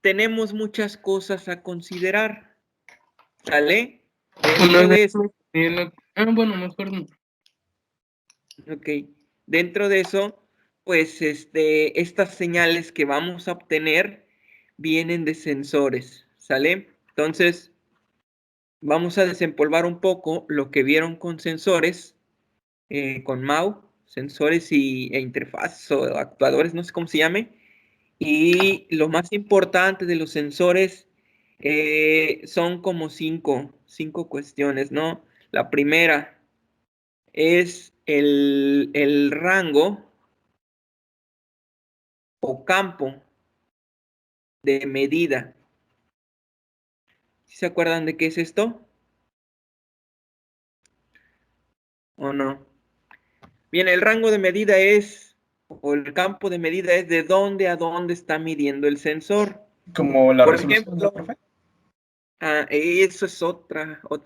tenemos muchas cosas a considerar, ¿sale? Bueno, Dentro de eso, bueno, mejor no. ok, dentro de eso, pues estas señales que vamos a obtener vienen de sensores, ¿sale? Entonces, vamos a desempolvar un poco lo que vieron con sensores, con MAU, sensores e interfaces o actuadores, no sé cómo se llame. Y lo más importante de los sensores son como cinco cuestiones, ¿no? La primera es el rango o campo de medida. ¿Sí se acuerdan de qué es esto? ¿O no? Bien, el rango de medida es, o el campo de medida es de dónde a dónde está midiendo el sensor. Como la Por resolución, ¿no, ejemplo, profe? eso es otra Son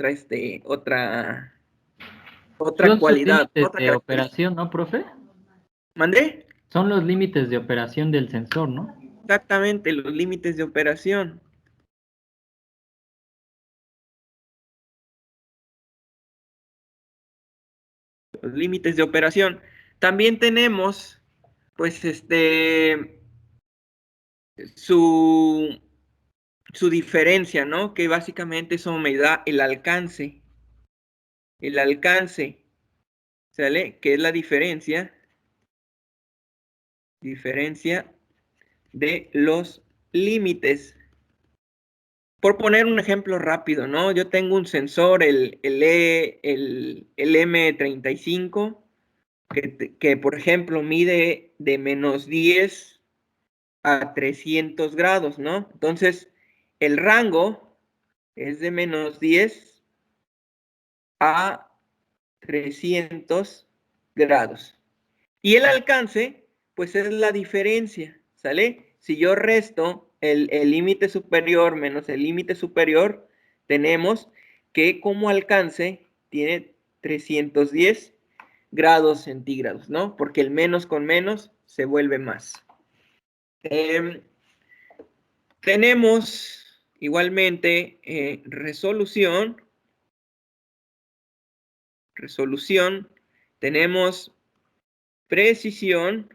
sus cualidad, límites otra de característica. operación, ¿no, profe? ¿Mandé? Son los límites de operación del sensor, ¿no? Exactamente, los límites de operación. Los límites de operación. También tenemos, pues, su, su diferencia, ¿no? Que básicamente eso me da el alcance. El alcance, ¿sale? Que es la diferencia de los límites. Por poner un ejemplo rápido, ¿no? Yo tengo un sensor, el M35, que, por ejemplo, mide de -10 a 300 grados, ¿no? Entonces, el rango es de -10 a 300 grados. Y el alcance, pues es la diferencia, ¿sale? Si yo resto el límite superior menos el límite superior, tenemos que como alcance tiene 310 grados centígrados, ¿no? Porque el menos con menos se vuelve más. Tenemos igualmente resolución, tenemos precisión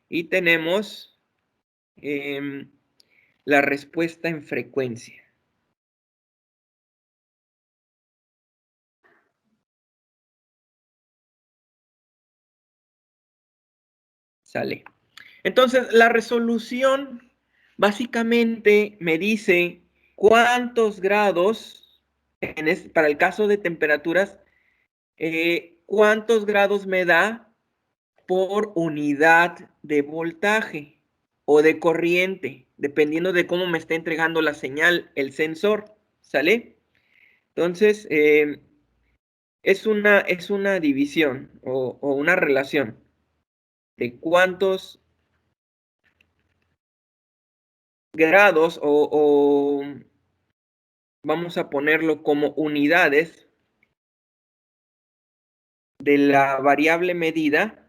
y tenemos la respuesta en frecuencia. Sale. Entonces, la resolución básicamente me dice cuántos grados, para el caso de temperaturas, cuántos grados me da por unidad de voltaje o de corriente, dependiendo de cómo me está entregando la señal el sensor, ¿sale? Entonces, es una división o una relación de cuántos grados o vamos a ponerlo como unidades de la variable medida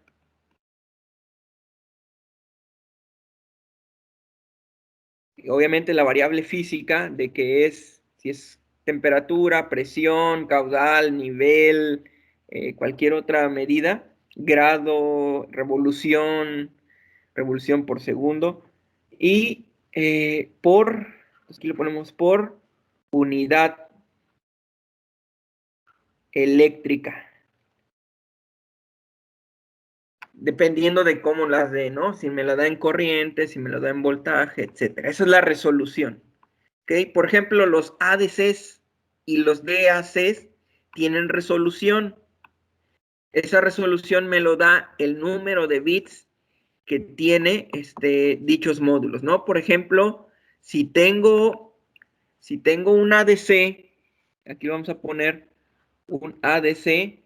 obviamente la variable física de que es, si es temperatura, presión, caudal, nivel, cualquier otra medida, grado, revolución por segundo, y aquí lo ponemos por unidad eléctrica. Dependiendo de cómo las dé, ¿no? Si me la da en corriente, si me la da en voltaje, etcétera. Esa es la resolución. ¿Ok? Por ejemplo, los ADCs y los DACs tienen resolución. Esa resolución me lo da el número de bits que tiene dichos módulos, ¿no? Por ejemplo, si tengo un ADC, aquí vamos a poner un ADC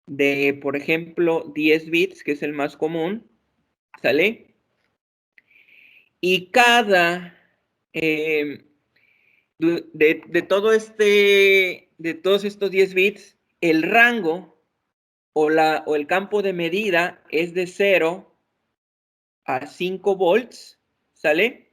de, por ejemplo, 10 bits, que es el más común, ¿sale? Y cada, de todos estos 10 bits, el rango o el campo de medida es de 0 a 5 volts, ¿sale?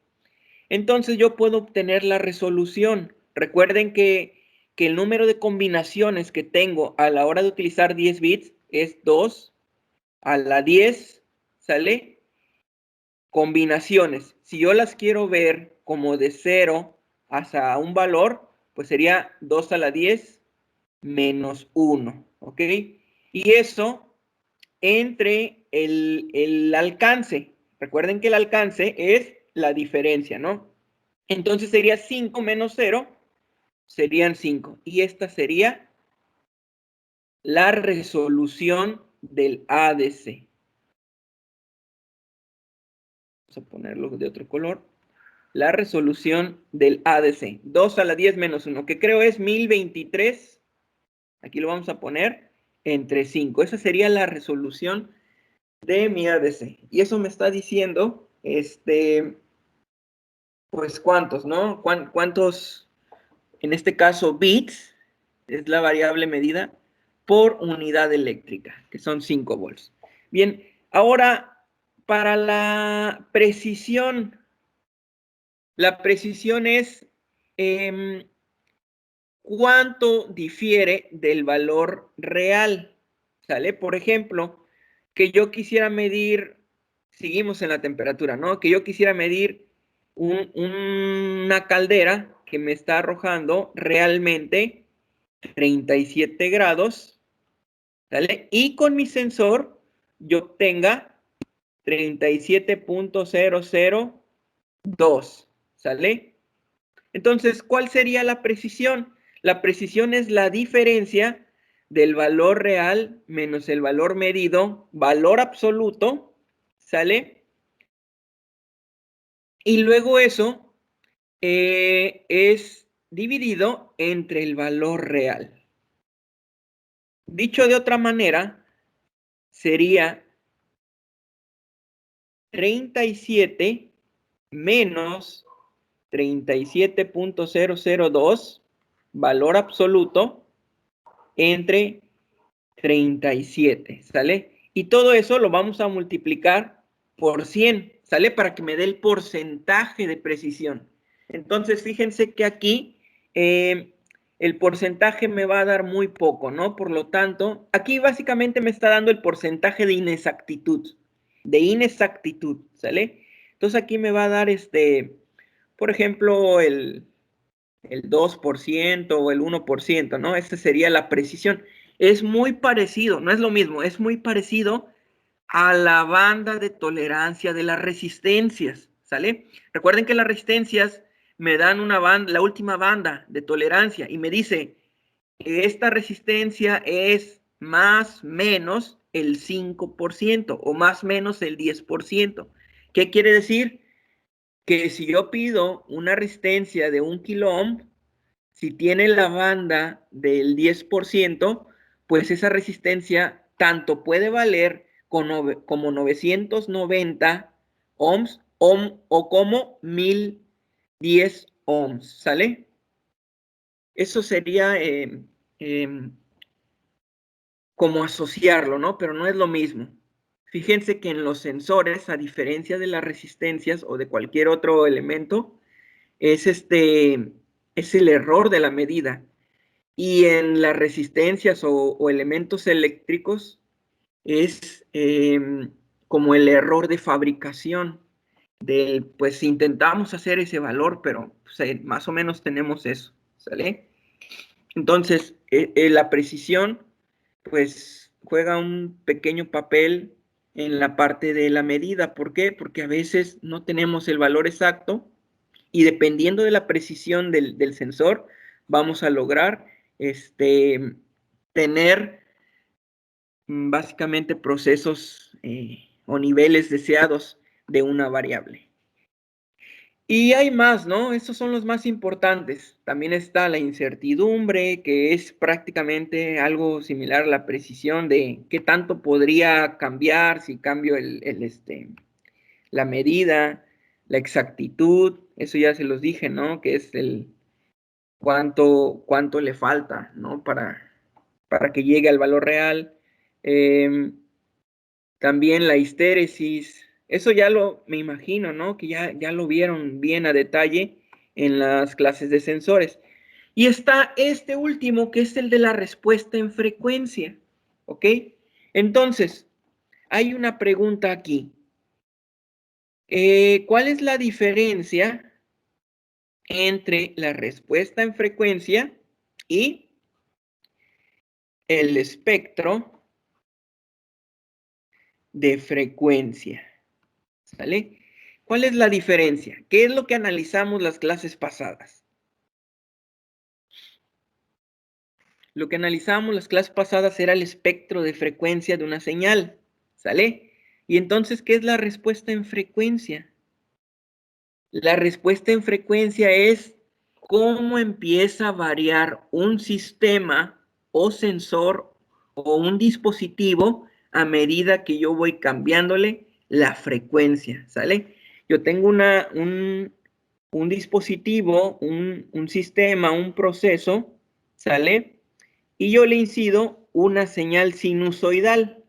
Entonces yo puedo obtener la resolución. Recuerden que el número de combinaciones que tengo a la hora de utilizar 10 bits es 2 a la 10, ¿sale? Combinaciones. Si yo las quiero ver como de 0 hasta un valor, pues sería 2 a la 10 menos 1, ¿ok? Y eso entre el alcance. Recuerden que el alcance es la diferencia, ¿no? Entonces sería 5 menos 0, serían 5. Y esta sería la resolución del ADC. Vamos a ponerlo de otro color. La resolución del ADC. 2 a la 10 menos 1, que creo es 1023. Aquí lo vamos a poner entre 5. Esa sería la resolución de mi ADC. Y eso me está diciendo, pues cuántos, ¿no? Cuántos, en este caso, bits, es la variable medida por unidad eléctrica, que son 5 volts. Bien, ahora, para la precisión es cuánto difiere del valor real, ¿sale? Por ejemplo, que yo quisiera medir, seguimos en la temperatura, ¿no? Que yo quisiera medir una caldera que me está arrojando realmente 37 grados, ¿sale? Y con mi sensor yo obtenga 37.002, ¿sale? Entonces, ¿cuál sería la precisión? La precisión es la diferencia del valor real menos el valor medido, valor absoluto, ¿sale? Y luego eso es dividido entre el valor real. Dicho de otra manera, sería 37 menos 37.002, valor absoluto, entre 37, ¿sale? Y todo eso lo vamos a multiplicar por 100, ¿sale? Para que me dé el porcentaje de precisión. Entonces, fíjense que aquí el porcentaje me va a dar muy poco, ¿no? Por lo tanto, aquí básicamente me está dando el porcentaje de inexactitud, ¿sale? Entonces aquí me va a dar, por ejemplo, el 2% o el 1%, ¿no? Esta sería la precisión. Es muy parecido, no es lo mismo, es muy parecido a la banda de tolerancia de las resistencias, ¿sale? Recuerden que las resistencias me dan una banda, la última banda de tolerancia y me dice que esta resistencia es más menos el 5% o más menos el 10%. ¿Qué quiere decir? Que si yo pido una resistencia de 1 kilo ohm, si tiene la banda del 10%, pues esa resistencia tanto puede valer como 990 ohms o como 1010 ohms, ¿sale? Eso sería como asociarlo, ¿no? Pero no es lo mismo. Fíjense que en los sensores, a diferencia de las resistencias o de cualquier otro elemento, es el error de la medida. Y en las resistencias o elementos eléctricos es como el error de fabricación. Pues intentamos hacer ese valor, pero pues, más o menos tenemos eso, ¿sale? Entonces, la precisión, pues juega un pequeño papel en la parte de la medida. ¿Por qué? Porque a veces no tenemos el valor exacto y dependiendo de la precisión del sensor, vamos a lograr tener básicamente procesos o niveles deseados de una variable. Y hay más, ¿no? Estos son los más importantes. También está la incertidumbre, que es prácticamente algo similar a la precisión de qué tanto podría cambiar si cambio la medida, la exactitud, eso ya se los dije, ¿no? Que es el cuánto le falta, ¿no? Para que llegue al valor real. También la histéresis, Eso ya me imagino, ¿no? Que ya lo vieron bien a detalle en las clases de sensores. Y está este último, que es el de la respuesta en frecuencia, ¿ok? Entonces, hay una pregunta aquí. ¿Cuál es la diferencia entre la respuesta en frecuencia y el espectro de frecuencia? ¿Sale? ¿Cuál es la diferencia? ¿Qué es lo que analizamos las clases pasadas? Lo que analizamos las clases pasadas era el espectro de frecuencia de una señal, ¿sale? Y entonces, ¿qué es la respuesta en frecuencia? La respuesta en frecuencia es cómo empieza a variar un sistema o sensor o un dispositivo a medida que yo voy cambiándole la frecuencia, ¿sale? Yo tengo un dispositivo, un sistema, un proceso, ¿sale? Y yo le incido una señal sinusoidal,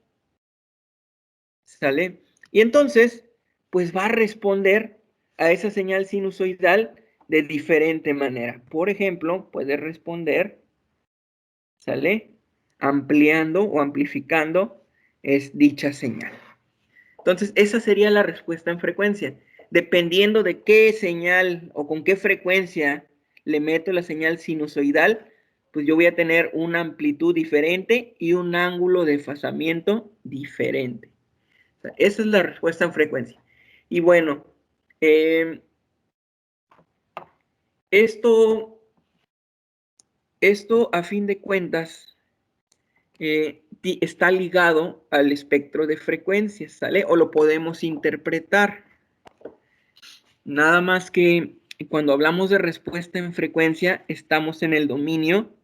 ¿sale? Y entonces, pues va a responder a esa señal sinusoidal de diferente manera. Por ejemplo, puede responder, ¿sale? Ampliando o amplificando dicha señal. Entonces, esa sería la respuesta en frecuencia. Dependiendo de qué señal o con qué frecuencia le meto la señal sinusoidal, pues yo voy a tener una amplitud diferente y un ángulo de desfasamiento diferente. O sea, esa es la respuesta en frecuencia. Y bueno, esto a fin de cuentas está ligado al espectro de frecuencias, ¿sale? O lo podemos interpretar. Nada más que cuando hablamos de respuesta en frecuencia, estamos en el dominio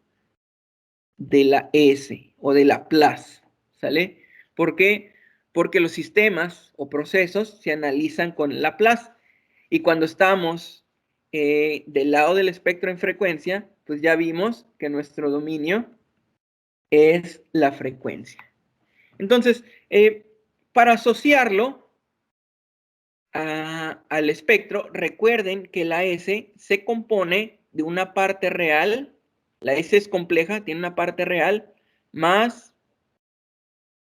de la S o de la plus, ¿sale? ¿Por qué? Porque los sistemas o procesos se analizan con la plus. Y cuando estamos del lado del espectro en frecuencia, pues ya vimos que nuestro dominio es la frecuencia. Entonces, para asociarlo al espectro, recuerden que la S se compone de una parte real, la S es compleja, tiene una parte real, más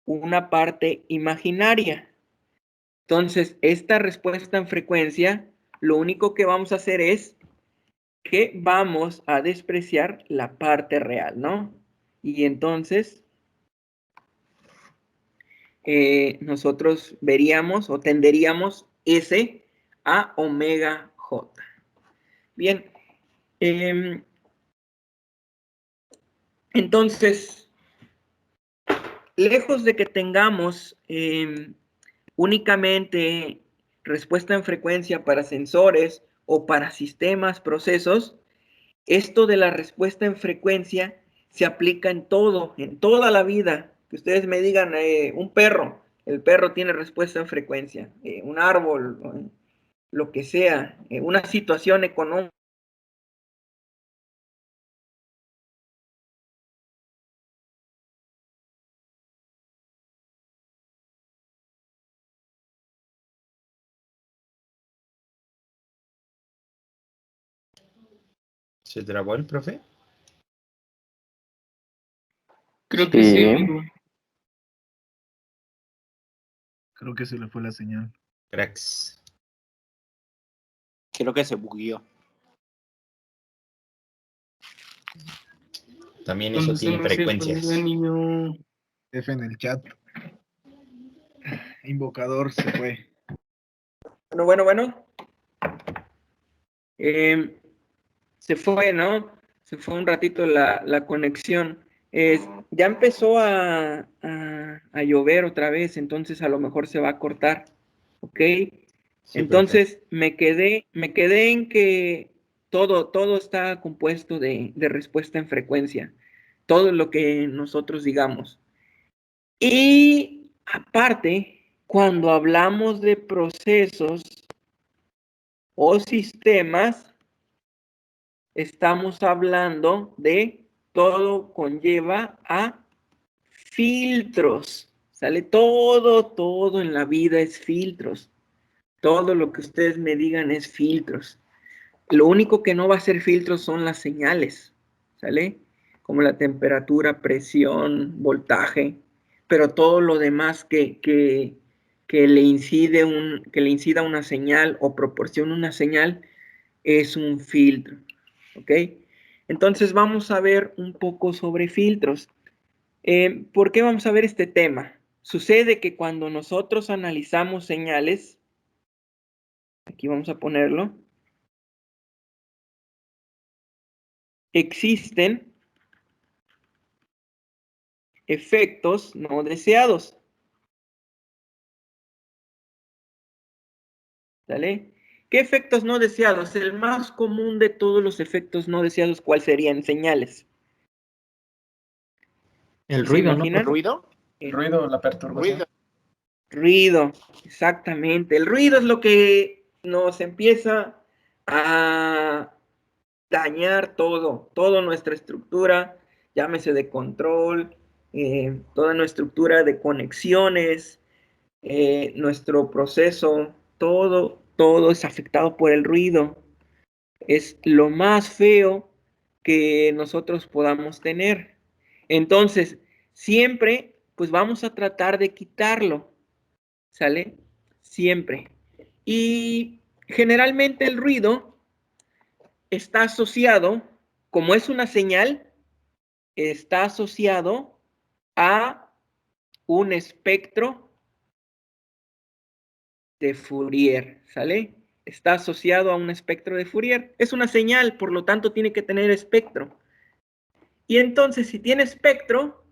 una parte imaginaria. Entonces, esta respuesta en frecuencia, lo único que vamos a hacer es que vamos a despreciar la parte real, ¿no? Y entonces nosotros veríamos o tenderíamos S a omega J. Bien, entonces, lejos de que tengamos únicamente respuesta en frecuencia para sensores o para sistemas, procesos, esto de la respuesta en frecuencia se aplica en todo, en toda la vida. Que ustedes me digan, un perro, el perro tiene respuesta en frecuencia, un árbol, lo que sea, una situación económica. ¿Se trabó el profe? Creo que sí, amigo. Creo que se le fue la señal. Cracks. Creo que se bugueó. También eso Entonces, tiene no sé, frecuencias. pues, niño. F en el chat. Invocador se fue. Bueno. Se fue, ¿no? Se fue un ratito la conexión. Ya empezó a llover otra vez, entonces a lo mejor se va a cortar, ¿ok? Sí, Entonces me quedé en que todo está compuesto de respuesta en frecuencia, todo lo que nosotros digamos. Y aparte, cuando hablamos de procesos o sistemas, estamos hablando de todo conlleva a filtros, ¿Sale? Todo en la vida es filtros. Todo lo que ustedes me digan es filtros. Lo único que no va a ser filtros son las señales, ¿sale? Como la temperatura, presión, voltaje, pero todo lo demás que le incida una señal o proporciona una señal es un filtro, ¿ok? Entonces vamos a ver un poco sobre filtros. ¿Por qué vamos a ver este tema? Sucede que cuando nosotros analizamos señales, aquí vamos a ponerlo, existen efectos no deseados. ¿Sale? ¿Qué efectos no deseados? El más común de todos los efectos no deseados, ¿cuál serían? Señales. El ¿Se ruido, ¿no? imaginan? ¿Ruido? El ruido, la perturbación. Ruido, exactamente. El ruido es lo que nos empieza a dañar toda nuestra estructura, llámese de control, toda nuestra estructura de conexiones, nuestro proceso, todo es afectado por el ruido. Es lo más feo que nosotros podamos tener. Entonces, siempre, pues vamos a tratar de quitarlo, ¿sale? Siempre. Y generalmente el ruido está asociado, como es una señal, está asociado a un espectro de Fourier, ¿sale? Está asociado a un espectro de Fourier. Es una señal, por lo tanto tiene que tener espectro. Y entonces, si tiene espectro,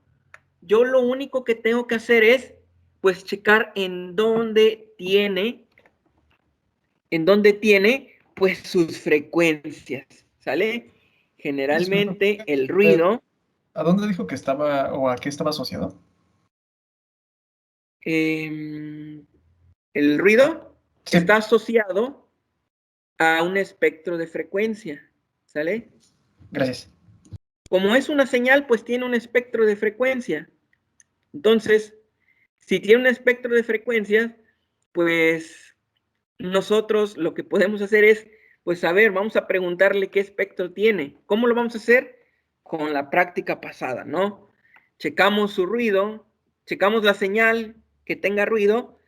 yo lo único que tengo que hacer es, pues, checar en dónde tiene, pues, sus frecuencias, ¿sale? Generalmente el ruido... ¿A dónde dijo que estaba o a qué estaba asociado? el ruido Sí. está asociado a un espectro de frecuencia, ¿sale? Gracias. Como es una señal, pues tiene un espectro de frecuencia. Entonces, si tiene un espectro de frecuencias, pues nosotros lo que podemos hacer es, pues a ver, vamos a preguntarle qué espectro tiene. ¿Cómo lo vamos a hacer? Con la práctica pasada, ¿no? Checamos su ruido, checamos la señal que tenga ruido,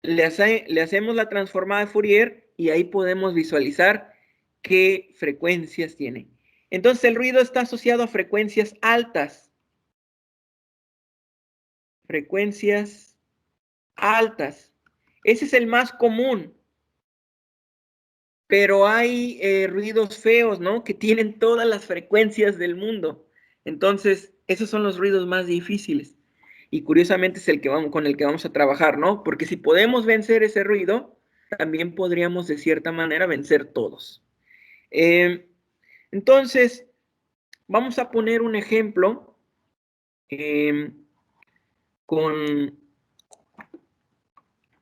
le hacemos la transformada de Fourier y ahí podemos visualizar qué frecuencias tiene. Entonces el ruido está asociado a frecuencias altas. Frecuencias altas. Ese es el más común. Pero hay ruidos feos, ¿no? Que tienen todas las frecuencias del mundo. Entonces, esos son los ruidos más difíciles. Y curiosamente es el que con el que vamos a trabajar, ¿no? Porque si podemos vencer ese ruido, también podríamos de cierta manera vencer todos. Entonces, vamos a poner un ejemplo con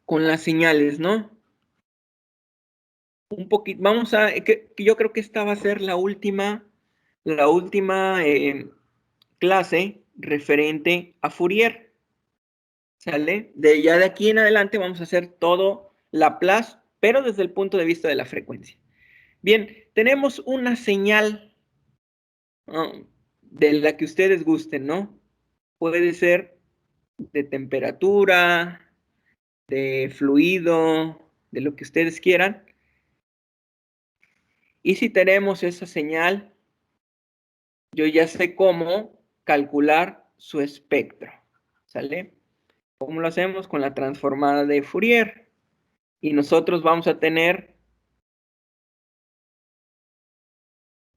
las señales, ¿no? Un poquito, vamos a, que yo creo que esta va a ser la última clase referente a Fourier, ¿sale? Ya de aquí en adelante vamos a hacer todo Laplace, pero desde el punto de vista de la frecuencia. Bien, tenemos una señal de la que ustedes gusten, ¿no? Puede ser de temperatura, de fluido, de lo que ustedes quieran. Y si tenemos esa señal, yo ya sé cómo calcular su espectro, ¿sale? ¿Cómo lo hacemos? Con la transformada de Fourier. Y nosotros vamos a tener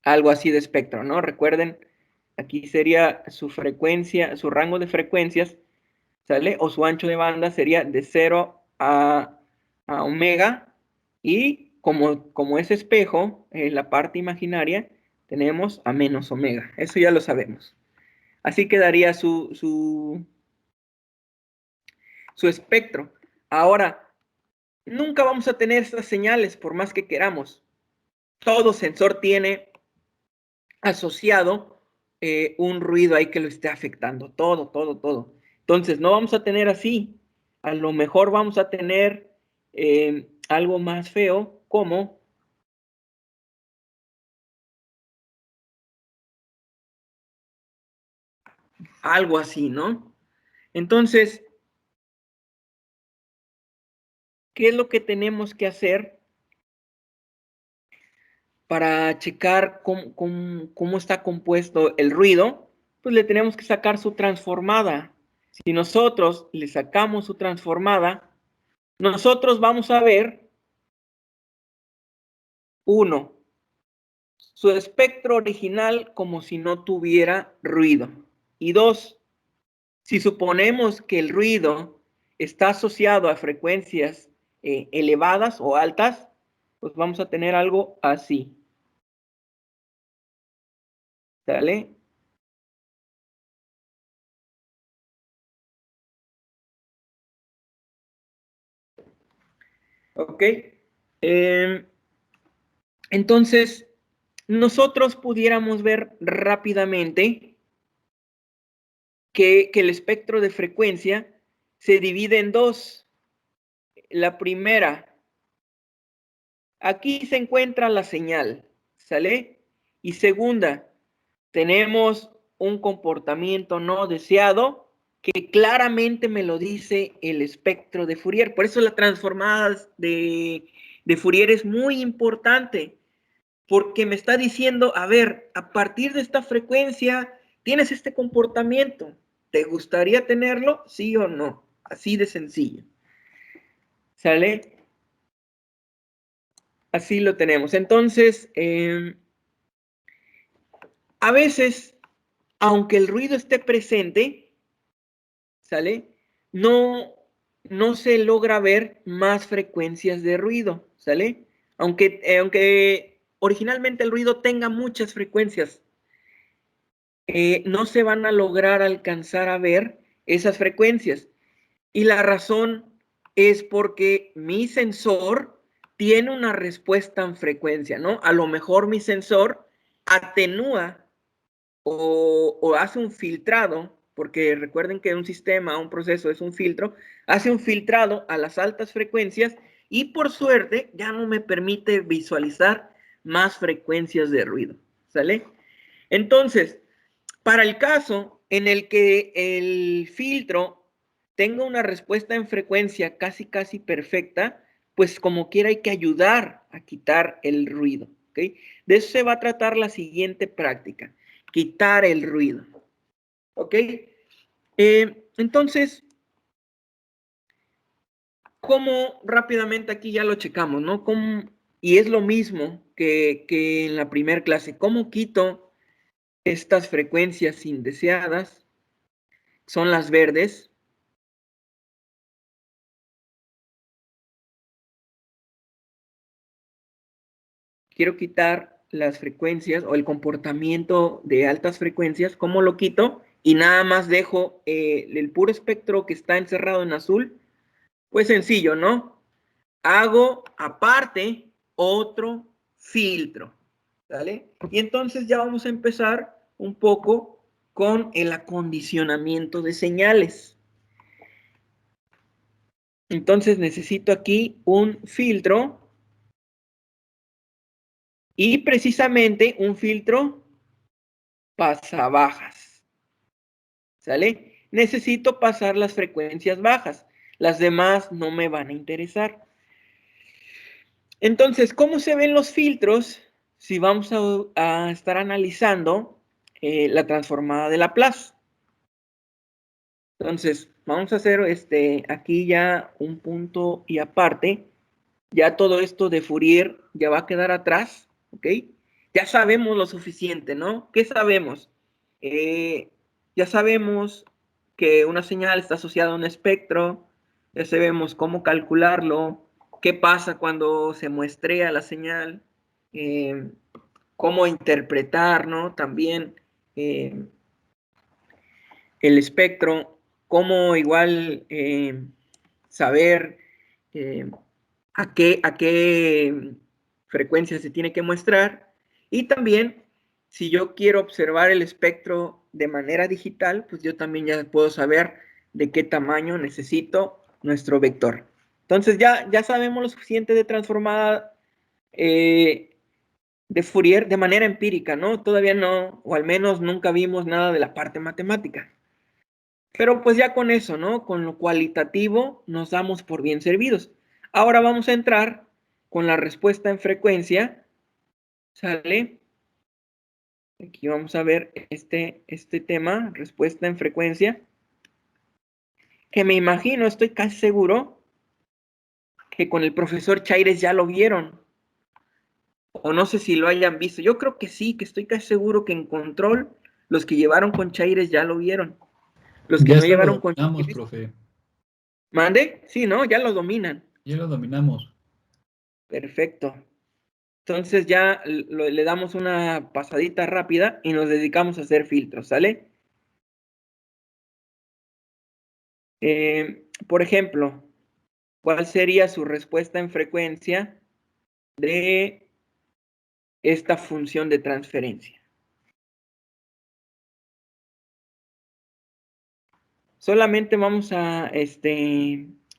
algo así de espectro, ¿no? Recuerden, aquí sería su frecuencia, su rango de frecuencias, ¿sale? O su ancho de banda sería de 0 a omega. Y como es espejo, en la parte imaginaria, tenemos a menos omega. Eso ya lo sabemos. Así quedaría su espectro. Ahora, nunca vamos a tener estas señales por más que queramos. Todo sensor tiene asociado un ruido ahí que lo esté afectando. Todo. Entonces, no vamos a tener así. A lo mejor vamos a tener algo más feo, como algo así, ¿no? Entonces, ¿qué es lo que tenemos que hacer para checar cómo está compuesto el ruido? Pues le tenemos que sacar su transformada. Si nosotros le sacamos su transformada, nosotros vamos a ver, 1, su espectro original como si no tuviera ruido. Y 2, si suponemos que el ruido está asociado a frecuencias elevadas o altas, pues vamos a tener algo así. ¿Sale? Ok. Entonces, nosotros pudiéramos ver rápidamente que el espectro de frecuencia se divide en 2. La primera, aquí se encuentra la señal, ¿sale? Y segunda, tenemos un comportamiento no deseado que claramente me lo dice el espectro de Fourier. Por eso la transformada de Fourier es muy importante, porque me está diciendo, a ver, a partir de esta frecuencia tienes este comportamiento. ¿Te gustaría tenerlo? ¿Sí o no? Así de sencillo. ¿Sale? Así lo tenemos. Entonces, a veces, aunque el ruido esté presente, ¿sale? No se logra ver más frecuencias de ruido, ¿sale? Aunque originalmente el ruido tenga muchas frecuencias, no se van a lograr alcanzar a ver esas frecuencias. Y la razón es porque mi sensor tiene una respuesta en frecuencia, ¿no? A lo mejor mi sensor atenúa o hace un filtrado, porque recuerden que un sistema, un proceso es un filtro, hace un filtrado a las altas frecuencias y por suerte ya no me permite visualizar más frecuencias de ruido, ¿sale? Entonces, para el caso en el que el filtro tenga una respuesta en frecuencia casi perfecta, pues como quiera hay que ayudar a quitar el ruido, ¿ok? De eso se va a tratar la siguiente práctica, quitar el ruido, ¿ok? Entonces, ¿cómo rápidamente aquí ya lo checamos, ¿no? Y es lo mismo que en la primera clase, ¿cómo quito estas frecuencias indeseadas? Son las verdes. Quiero quitar las frecuencias o el comportamiento de altas frecuencias. ¿Cómo lo quito? Y nada más dejo el puro espectro que está encerrado en azul. Pues sencillo, ¿no? Hago aparte otro filtro, ¿vale? Y entonces ya vamos a empezar un poco con el acondicionamiento de señales. Entonces necesito aquí un filtro y precisamente un filtro pasabajas, ¿sale? Necesito pasar las frecuencias bajas, las demás no me van a interesar. Entonces, ¿cómo se ven los filtros si vamos a estar analizando la transformada de Laplace? Entonces, vamos a hacer aquí ya un punto y aparte. Ya todo esto de Fourier ya va a quedar atrás, ¿ok? Ya sabemos lo suficiente, ¿no? ¿Qué sabemos? Ya sabemos que una señal está asociada a un espectro, ya sabemos cómo calcularlo, qué pasa cuando se muestrea la señal, eh, cómo interpretar, ¿no? También el espectro, cómo igual saber a qué frecuencia se tiene que mostrar. Y también, si yo quiero observar el espectro de manera digital, pues yo también ya puedo saber de qué tamaño necesito nuestro vector. Entonces ya sabemos lo suficiente de transformada de Fourier de manera empírica, ¿no? Todavía no, o al menos nunca vimos nada de la parte matemática. Pero pues ya con eso, ¿no? Con lo cualitativo nos damos por bien servidos. Ahora vamos a entrar con la respuesta en frecuencia. ¿Sale? Aquí vamos a ver este tema, respuesta en frecuencia, que me imagino, estoy casi seguro, que con el profesor Chaires ya lo vieron. O no sé si lo hayan visto. Yo creo que sí, que estoy casi seguro que en control los que llevaron con Chaires ya lo vieron. Los que Ya no se llevaron lo con dominamos, Chaires. profe. ¿Mande? Sí, ¿no? Ya lo dominan. Ya lo dominamos. Perfecto. Entonces ya le damos una pasadita rápida y nos dedicamos a hacer filtros, ¿sale? Por ejemplo, ¿cuál sería su respuesta en frecuencia de esta función de transferencia? Solamente vamos a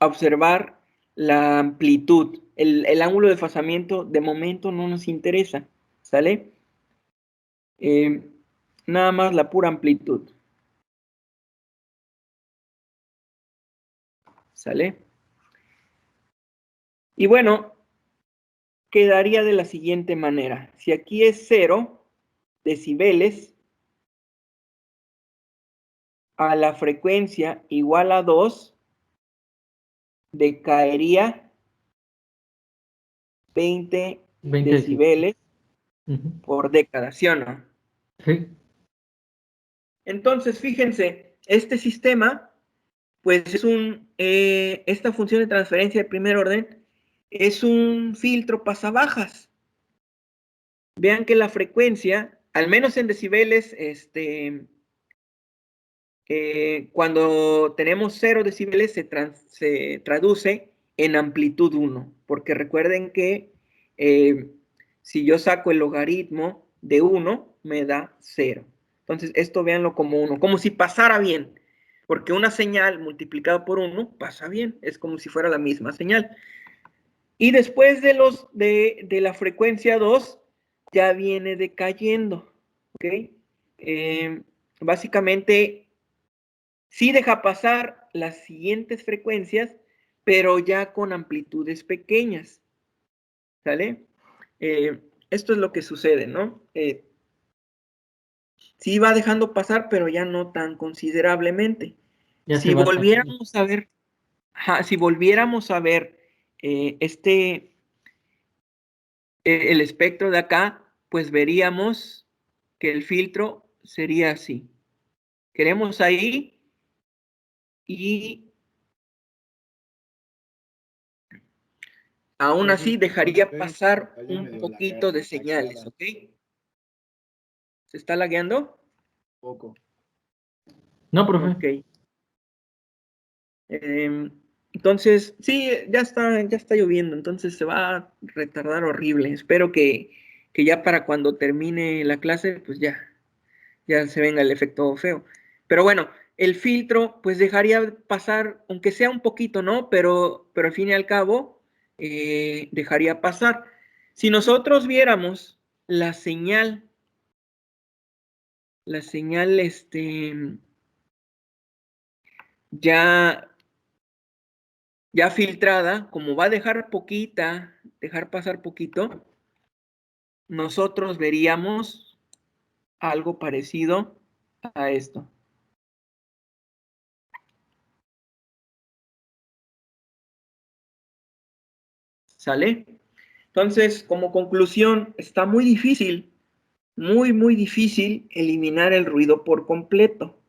observar la amplitud. El ángulo de desfasamiento de momento no nos interesa, ¿sale? Nada más la pura amplitud. ¿Sale? Y bueno, quedaría de la siguiente manera. Si aquí es 0 decibeles a la frecuencia igual a 2, decaería 20 decibeles por década, ¿sí o no? Sí. Entonces, fíjense, este sistema, pues es esta función de transferencia de primer orden es un filtro pasabajas. Vean que la frecuencia, al menos en decibeles, cuando tenemos 0 decibeles se traduce en amplitud 1, porque recuerden que si yo saco el logaritmo de 1, me da 0. Entonces, esto véanlo como 1, como si pasara bien, porque una señal multiplicada por 1 pasa bien, es como si fuera la misma señal. Y después de la frecuencia 2, ya viene decayendo, ¿ok? Básicamente, sí deja pasar las siguientes frecuencias, pero ya con amplitudes pequeñas, ¿sale? Esto es lo que sucede, ¿no? Sí va dejando pasar, pero ya no tan considerablemente. Ya Si se va volviéramos a ver, si volviéramos a ver el espectro de acá, pues veríamos que el filtro sería así. Queremos ahí y aún así dejaría pasar un poquito de señales, ¿ok? ¿Se está lagueando? Poco. No, profe. Ok. Entonces, sí, ya está lloviendo, entonces se va a retardar horrible. Espero que ya para cuando termine la clase, pues ya se venga el efecto feo. Pero bueno, el filtro, pues dejaría pasar, aunque sea un poquito, ¿no? Pero al fin y al cabo, dejaría pasar. Si nosotros viéramos la señal, ya filtrada, como va a dejar pasar poquito, nosotros veríamos algo parecido a esto. ¿Sale? Entonces, como conclusión, está muy difícil, muy difícil eliminar el ruido por completo.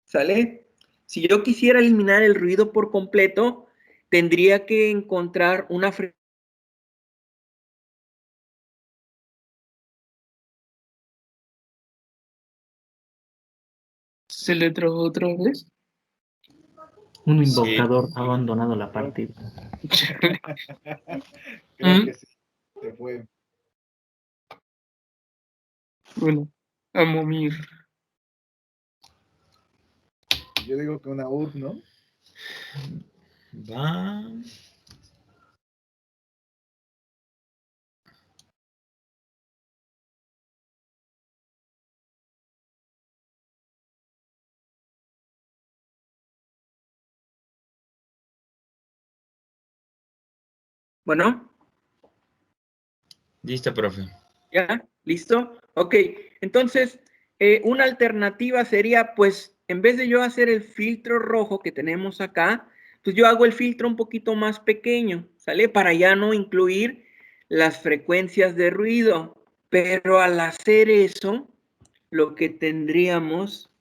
¿Sale? Si yo quisiera eliminar el ruido por completo, tendría que encontrar una frecuencia. ¿Se le trabó otra vez? Un Sí. invocador ha abandonado la partida. Creo que sí. Se fue. Bueno, a momir. Yo digo que una URT, ¿no? Va. Bueno, Listo, profe. ¿ya? ¿Listo? Ok, entonces, una alternativa sería, pues, en vez de yo hacer el filtro rojo que tenemos acá, pues yo hago el filtro un poquito más pequeño, ¿sale? Para ya no incluir las frecuencias de ruido. Pero al hacer eso, lo que tendríamos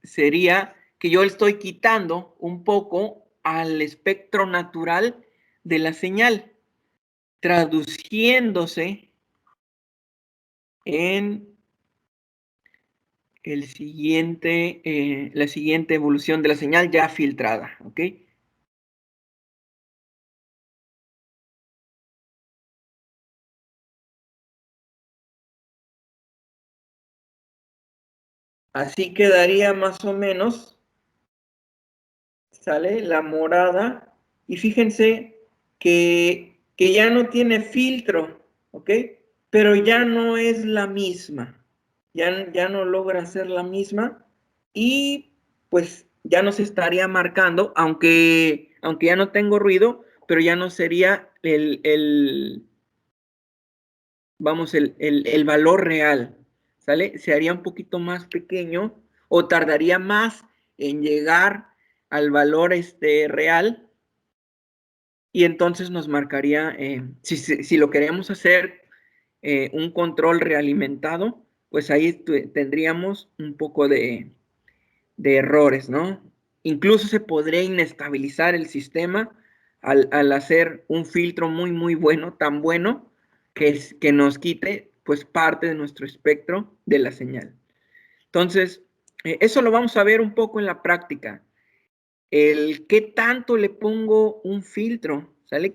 sería que yo estoy quitando un poco al espectro natural de la señal, traduciéndose en la siguiente evolución de la señal ya filtrada, ¿ok? Así quedaría más o menos, ¿sale? La morada, y fíjense que ya no tiene filtro, ¿ok? Pero ya no es la misma, ya no logra ser la misma, y pues ya no se estaría marcando, aunque ya no tengo ruido, pero ya no sería vamos, el valor real, ¿sale? Se haría un poquito más pequeño o tardaría más en llegar al valor real, y entonces nos marcaría, si lo queremos hacer un control realimentado, pues ahí tendríamos un poco de errores, ¿no? Incluso se podría inestabilizar el sistema al hacer un filtro muy, muy bueno, tan bueno que nos quite pues parte de nuestro espectro de la señal. Entonces, eso lo vamos a ver un poco en la práctica. El qué tanto le pongo un filtro, ¿sale?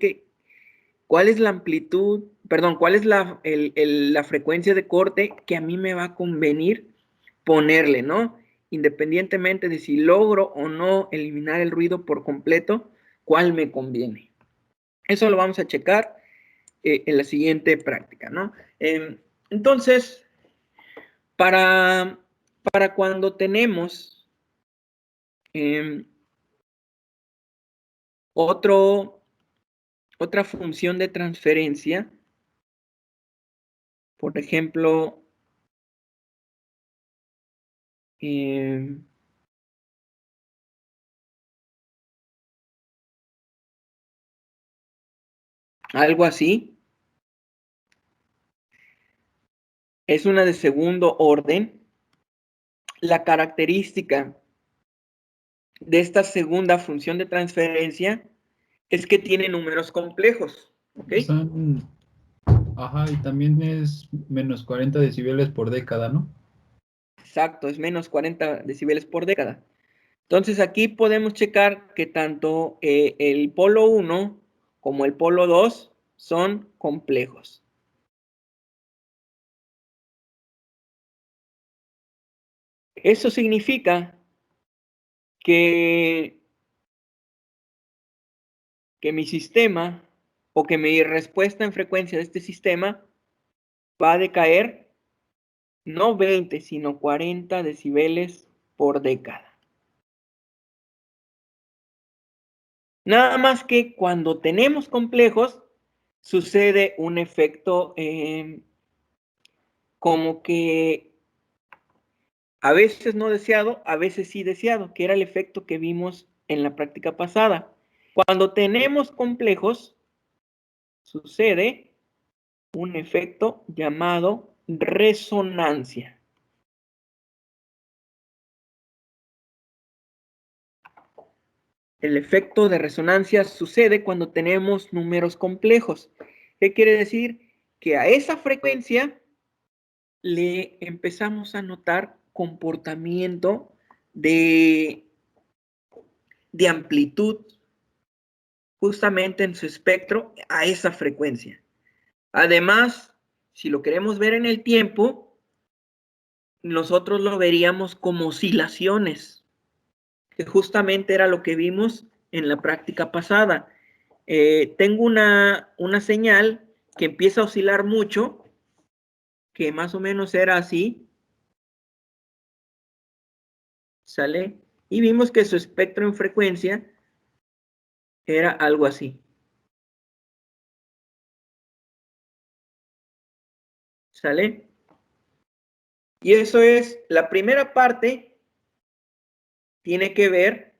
¿Cuál es la amplitud, perdón, cuál es la frecuencia de corte que a mí me va a convenir ponerle, ¿no? Independientemente de si logro o no eliminar el ruido por completo, ¿cuál me conviene? Eso lo vamos a checar en la siguiente práctica, ¿no? Entonces, para cuando tenemos otra función de transferencia, por ejemplo, algo así, es una de segundo orden. La característica de esta segunda función de transferencia es que tiene números complejos, ¿ok? Ajá, y también es menos 40 decibeles por década, ¿no? Exacto, es menos 40 decibeles por década. Entonces aquí podemos checar que tanto el polo 1 como el polo 2 son complejos. Eso significa que mi sistema o que mi respuesta en frecuencia de este sistema va a decaer no 20, sino 40 decibeles por década. Nada más que cuando tenemos complejos, sucede un efecto como que a veces no deseado, a veces sí deseado, que era el efecto que vimos en la práctica pasada. Cuando tenemos complejos, sucede un efecto llamado resonancia. El efecto de resonancia sucede cuando tenemos números complejos. ¿Qué quiere decir? Que a esa frecuencia le empezamos a notar comportamiento de amplitud justamente en su espectro a esa frecuencia. Además, si lo queremos ver en el tiempo, nosotros lo veríamos como oscilaciones, que justamente era lo que vimos en la práctica pasada. Tengo una señal que empieza a oscilar mucho, que más o menos era así, ¿sale? Y vimos que su espectro en frecuencia era algo así. ¿Sale? Y eso es, la primera parte tiene que ver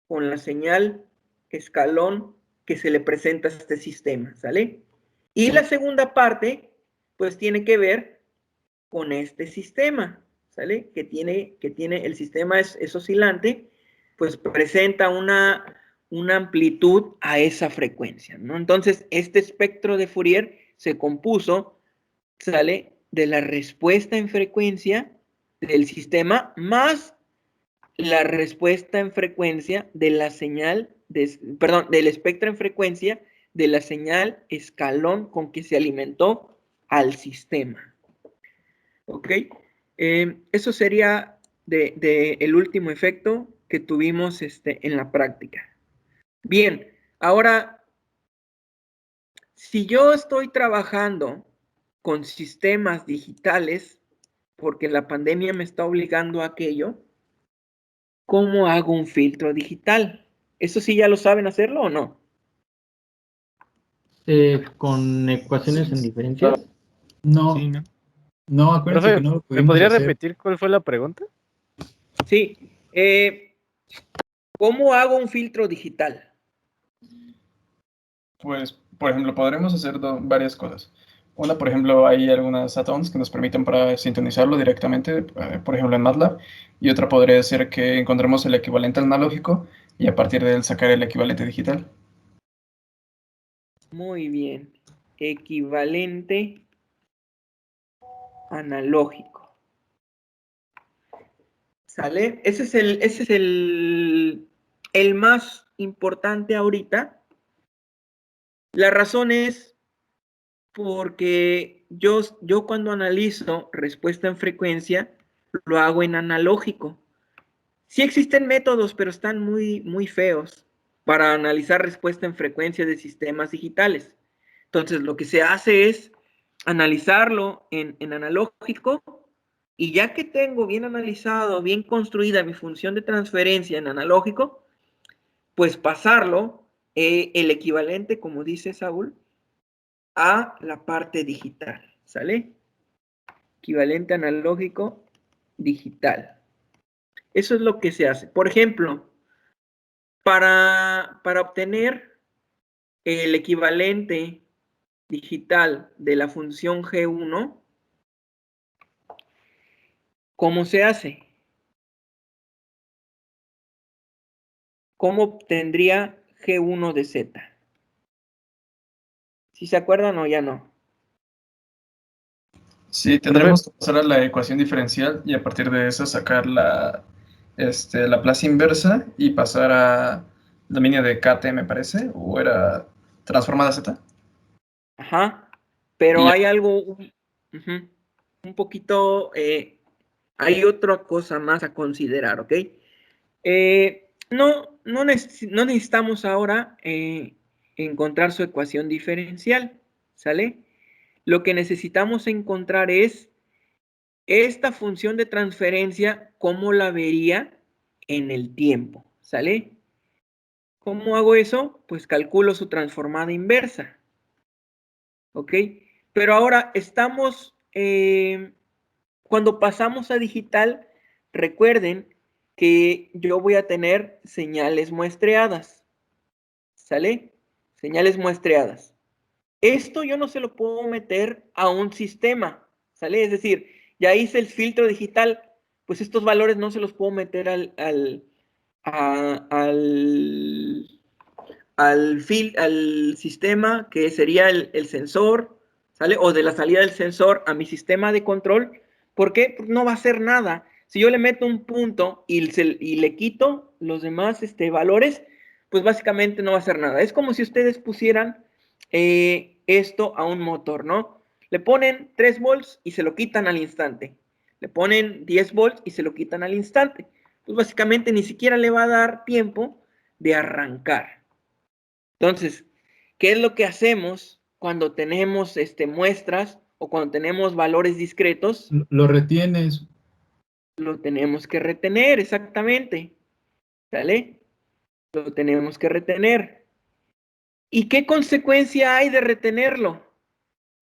con la señal escalón que se le presenta a este sistema, ¿sale? Y la segunda parte, pues tiene que ver con este sistema, ¿sale? Que tiene el sistema es oscilante, pues presenta una amplitud a esa frecuencia, ¿no? Entonces, este espectro de Fourier se compuso, ¿sale? De la respuesta en frecuencia del sistema más la respuesta en frecuencia de la señal, del espectro en frecuencia de la señal escalón con que se alimentó al sistema. ¿Ok? Eso sería el último efecto que tuvimos en la práctica. Bien, ahora, si yo estoy trabajando con sistemas digitales, porque la pandemia me está obligando a aquello, ¿cómo hago un filtro digital? ¿Eso sí ya lo saben hacerlo o no? Con ecuaciones en diferencias. No, Sí, ¿no? no, acuérdense Profe, que no lo ¿me pudimos podría hacer. repetir cuál fue la pregunta? Sí. ¿Cómo hago un filtro digital? Pues, por ejemplo, podremos hacer varias cosas. Una, por ejemplo, hay algunas add-ons que nos permiten para sintonizarlo directamente, por ejemplo, en MATLAB. Y otra podría ser que encontremos el equivalente analógico y a partir de él sacar el equivalente digital. Muy bien. Equivalente analógico. ¿Sale? Ese es el más importante ahorita. La razón es porque yo cuando analizo respuesta en frecuencia, lo hago en analógico. Sí existen métodos, pero están muy, muy feos para analizar respuesta en frecuencia de sistemas digitales. Entonces, lo que se hace es analizarlo en analógico, y ya que tengo bien analizado, bien construida mi función de transferencia en analógico, pues pasarlo, el equivalente, como dice Saúl, a la parte digital, ¿sale? Equivalente analógico digital. Eso es lo que se hace. Por ejemplo, para obtener el equivalente digital de la función G1, ¿cómo se hace? ¿Cómo obtendría G1 de Z? ¿Sí se acuerdan o ya no? Sí, tendremos que pasar a la ecuación diferencial y a partir de esa sacar la Laplace inversa y pasar a la línea de KT, me parece, o era transformada a Z. Ajá. Pero Y hay algo, un poquito, hay otra cosa más a considerar, ¿ok? No necesitamos ahora encontrar su ecuación diferencial, ¿sale? Lo que necesitamos encontrar es esta función de transferencia, ¿cómo la vería en el tiempo? ¿Sale? ¿Cómo hago eso? Pues calculo su transformada inversa, ¿ok? Pero ahora estamos, cuando pasamos a digital, recuerden que yo voy a tener señales muestreadas, ¿sale? Señales muestreadas. Esto yo no se lo puedo meter a un sistema, ¿sale? Es decir, ya hice el filtro digital, pues estos valores no se los puedo meter al sistema, que sería el sensor, ¿sale? O de la salida del sensor a mi sistema de control. ¿Por qué? Pues no va a hacer nada. Si yo le meto un punto y le quito los demás valores, pues básicamente no va a hacer nada. Es como si ustedes pusieran esto a un motor, ¿no? Le ponen 3 volts y se lo quitan al instante. Le ponen 10 volts y se lo quitan al instante. Pues básicamente ni siquiera le va a dar tiempo de arrancar. Entonces, ¿qué es lo que hacemos cuando tenemos muestras o cuando tenemos valores discretos? Lo retienes. Lo tenemos que retener, exactamente. ¿Sale? Lo tenemos que retener. ¿Y qué consecuencia hay de retenerlo?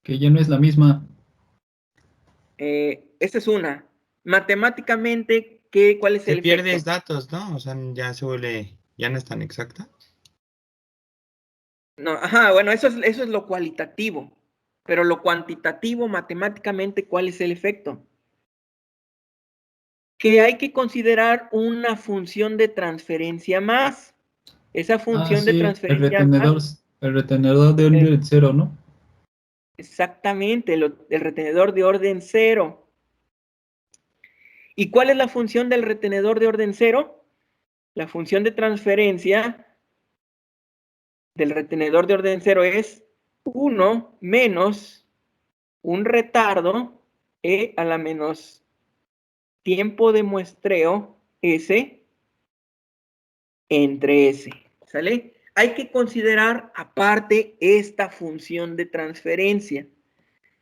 Que ya no es la misma. Esta es una. Matemáticamente, ¿cuál es Te el pierdes efecto? datos, ¿no? O sea, ya se vuelve, ya no es tan exacta. No, ajá, bueno, eso es lo cualitativo. Pero lo cuantitativo, matemáticamente, ¿cuál es el efecto? Que hay que considerar una función de transferencia más. Esa Ah, función de sí, transferencia más, el retenedor de orden cero, ¿no? exactamente, el retenedor de orden cero. ¿Y cuál es la función del retenedor de orden cero? La función de transferencia del retenedor de orden cero es 1 menos un retardo e a la menos tiempo de muestreo S entre S. ¿Sale? Hay que considerar aparte esta función de transferencia.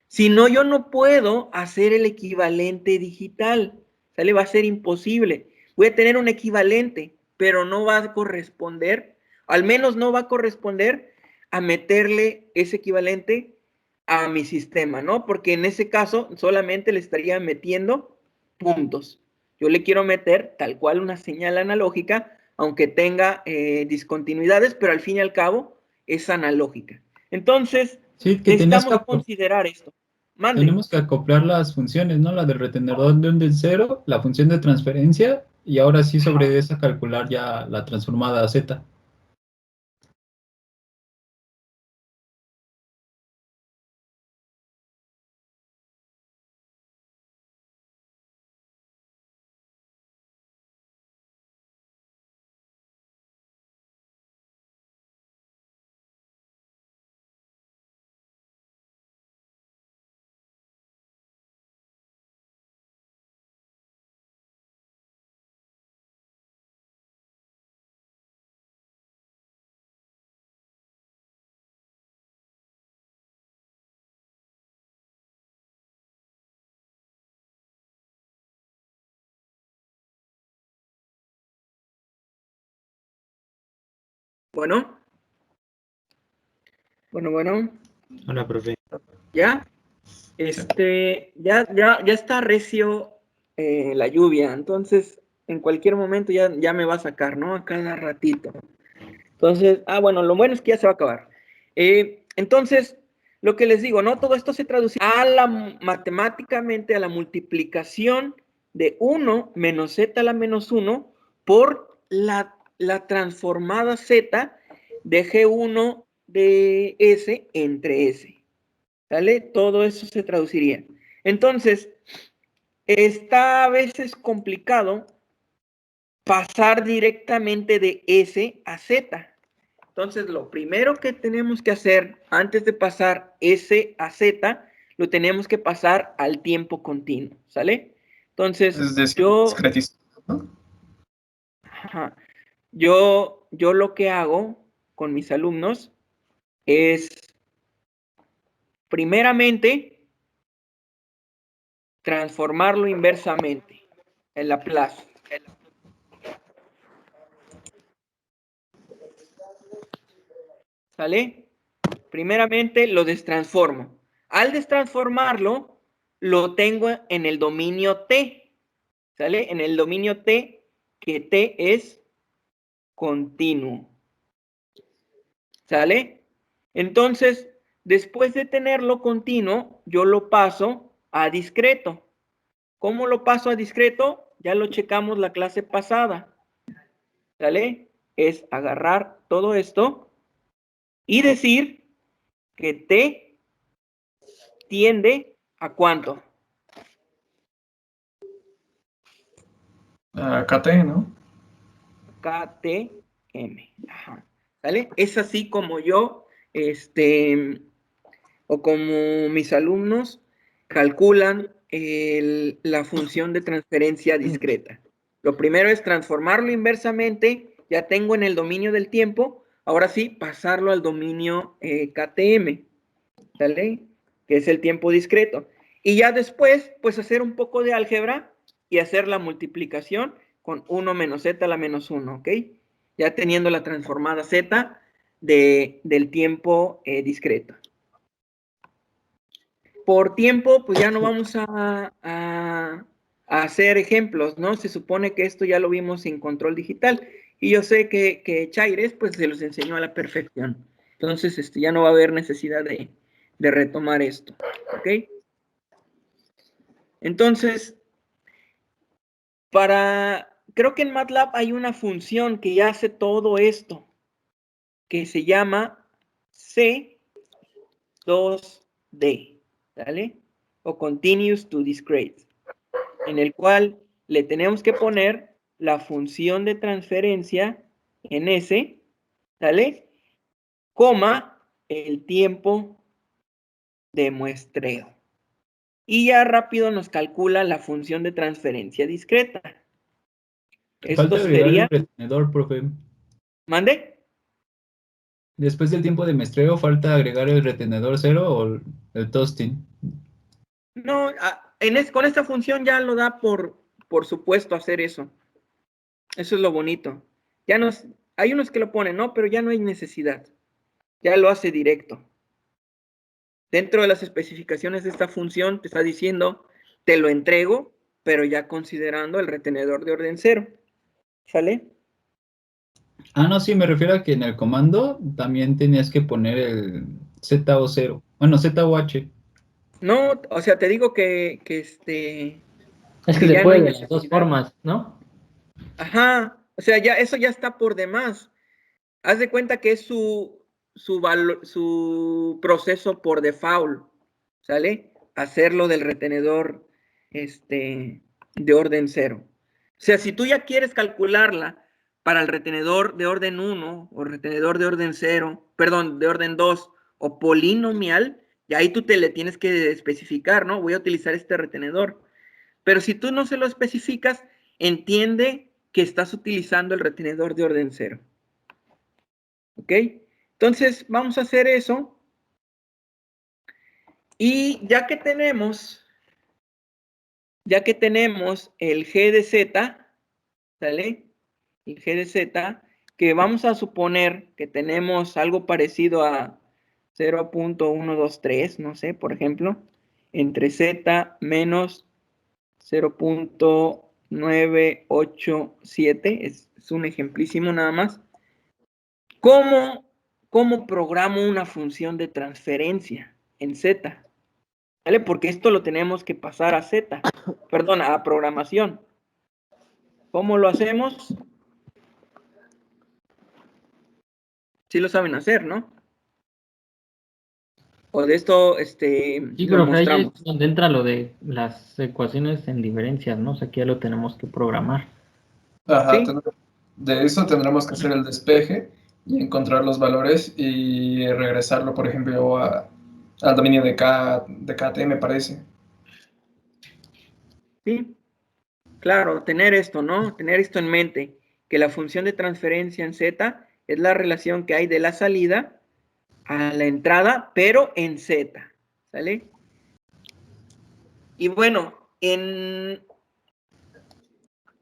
Si no, yo no puedo hacer el equivalente digital. ¿Sale? Va a ser imposible. Voy a tener un equivalente, pero no va a corresponder, al menos no va a corresponder a meterle ese equivalente a mi sistema, ¿no? Porque en ese caso solamente le estaría metiendo puntos. Yo le quiero meter tal cual una señal analógica, aunque tenga discontinuidades, pero al fin y al cabo es analógica. Entonces, Sí, que necesitamos considerar esto. Mande. tenemos que acoplar las funciones, ¿no? La del retenedor de orden cero, la función de transferencia, y ahora sí sobre esa calcular ya la transformada a Z. Bueno. Bueno. Hola, profe. ¿Ya? Ya está recio la lluvia, entonces en cualquier momento ya me va a sacar, ¿no? A cada ratito. Entonces, bueno, lo bueno es que ya se va a acabar. Entonces, lo que les digo, ¿no? Todo esto se traduce matemáticamente a la multiplicación de 1 menos z a la menos 1 por la transformada z de G1 de S entre S. ¿Sale? Todo eso se traduciría. Entonces, está a veces complicado pasar directamente de S a Z. Entonces, lo primero que tenemos que hacer antes de pasar S a Z, lo tenemos que pasar al tiempo continuo, ¿sale? Entonces, Es decir, discretizado, ¿no? yo lo que hago con mis alumnos es, primeramente, transformarlo inversamente en Laplace. ¿Sale? Primeramente lo destransformo. Al destransformarlo, lo tengo en el dominio T. ¿Sale? En el dominio T, que T es continuo. ¿Sale? Entonces, después de tenerlo continuo, yo lo paso a discreto. ¿Cómo lo paso a discreto? Ya lo checamos la clase pasada. ¿Sale? Es agarrar todo esto y decir que T tiende a ¿cuánto? KT, ¿no? KTM. Ajá. ¿Sale? Es así como yo, o como mis alumnos calculan la función de transferencia discreta. Lo primero es transformarlo inversamente, ya tengo en el dominio del tiempo, ahora sí, pasarlo al dominio KTM, ¿sale? Que es el tiempo discreto. Y ya después, pues hacer un poco de álgebra y hacer la multiplicación con 1 menos z a la menos 1, ¿ok? Ya teniendo la transformada z del tiempo discreto. Por tiempo, pues ya no vamos a hacer ejemplos, ¿no? Se supone que esto ya lo vimos en control digital. Y yo sé que Chaires, pues se los enseñó a la perfección. Entonces, ya no va a haber necesidad de retomar esto, ¿ok? Entonces, creo que en MATLAB hay una función que ya hace todo esto, que se llama C2D, ¿vale? O Continuous to Discrete, en el cual le tenemos que poner la función de transferencia en S, ¿vale? Coma el tiempo de muestreo. Y ya rápido nos calcula la función de transferencia discreta. Falta Esto agregar sería... el retenedor, profe. ¿Mande? Después del tiempo de muestreo, falta agregar el retenedor 0 o el toasting. No, con esta función ya lo da por supuesto hacer eso. Eso es lo bonito. Hay unos que lo ponen, ¿no? Pero ya no hay necesidad. Ya lo hace directo. Dentro de las especificaciones de esta función te está diciendo, te lo entrego, pero ya considerando el retenedor de orden 0. ¿Sale? Ah, no, sí, me refiero a que en el comando también tenías que poner el Z o 0. Bueno, Z o H. No, o sea, te digo que Es que que se ya no puede hay de las dos necesidad. formas, ¿no? Ajá, o sea, eso ya está por demás. Haz de cuenta que es su proceso por default, ¿sale? Hacerlo del retenedor de orden 0. O sea, si tú ya quieres calcularla para el retenedor de orden 1 o retenedor de orden 0, perdón, de orden 2 o polinomial, y ahí tú te le tienes que especificar, ¿no? Voy a utilizar este retenedor. Pero si tú no se lo especificas, entiende que estás utilizando el retenedor de orden 0. ¿Ok? Entonces, vamos a hacer eso. Y ya que tenemos el G de Z, ¿sale? El G de Z, que vamos a suponer que tenemos algo parecido a 0.123, no sé, por ejemplo, entre Z menos 0.987, es un ejemplísimo nada más. ¿Cómo programo una función de transferencia en Z? ¿Vale? Porque esto lo tenemos que pasar a Z, perdón, a programación. ¿Cómo lo hacemos? Sí lo saben hacer, ¿no? O de esto, Sí, lo profe, ahí es mostramos. donde entra lo de las ecuaciones en diferencias, ¿no? O sea, aquí ya lo tenemos que programar. Ajá, ¿Sí? de eso tendremos que hacer el despeje y encontrar los valores y regresarlo, por ejemplo, al dominio de KT, me parece. Sí, claro, tener esto, ¿no? Tener esto en mente, que la función de transferencia en Z es la relación que hay de la salida a la entrada, pero en Z, ¿sale? Y bueno,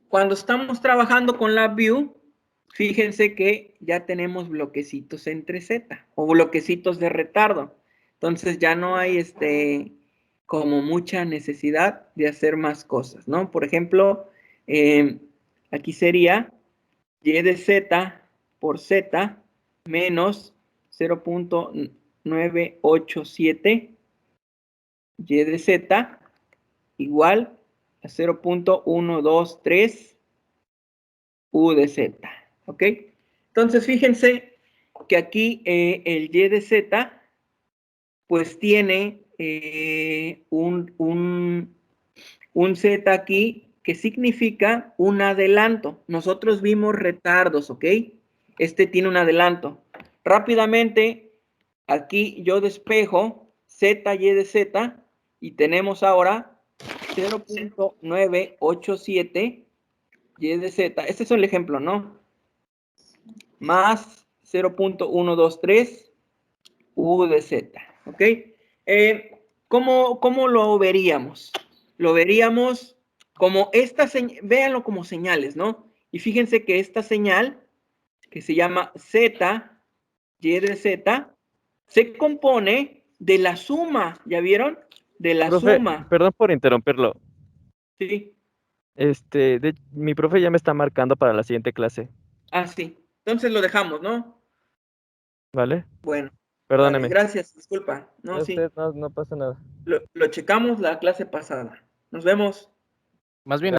cuando estamos trabajando con LabVIEW, fíjense que ya tenemos bloquecitos entre Z o bloquecitos de retardo. Entonces ya no hay como mucha necesidad de hacer más cosas, ¿no? Por ejemplo, aquí sería y de Z por Z menos 0.987 y de Z igual a 0.123 U de Z, ¿ok? Entonces, fíjense que aquí el Y de Z, pues tiene un Z aquí que significa un adelanto. Nosotros vimos retardos, ¿ok? Este tiene un adelanto. Rápidamente, aquí yo despejo Z, Y de Z, y tenemos ahora 0.987 y de z. Este es el ejemplo, ¿no? Más 0.123 u de z. ¿Ok? ¿Cómo lo veríamos? Lo veríamos como esta señal, véanlo como señales, ¿no? Y fíjense que esta señal, que se llama z, y de z, se compone de la suma, ¿ya vieron? De la Profe, suma. perdón por interrumpirlo. Sí. Mi profe ya me está marcando para la siguiente clase, Ah, sí. Entonces lo dejamos, ¿no? ¿vale? Bueno. Perdóneme. Vale, gracias, disculpa. No, sí. Usted no pasa nada. Lo checamos la clase pasada. Nos vemos. Más bien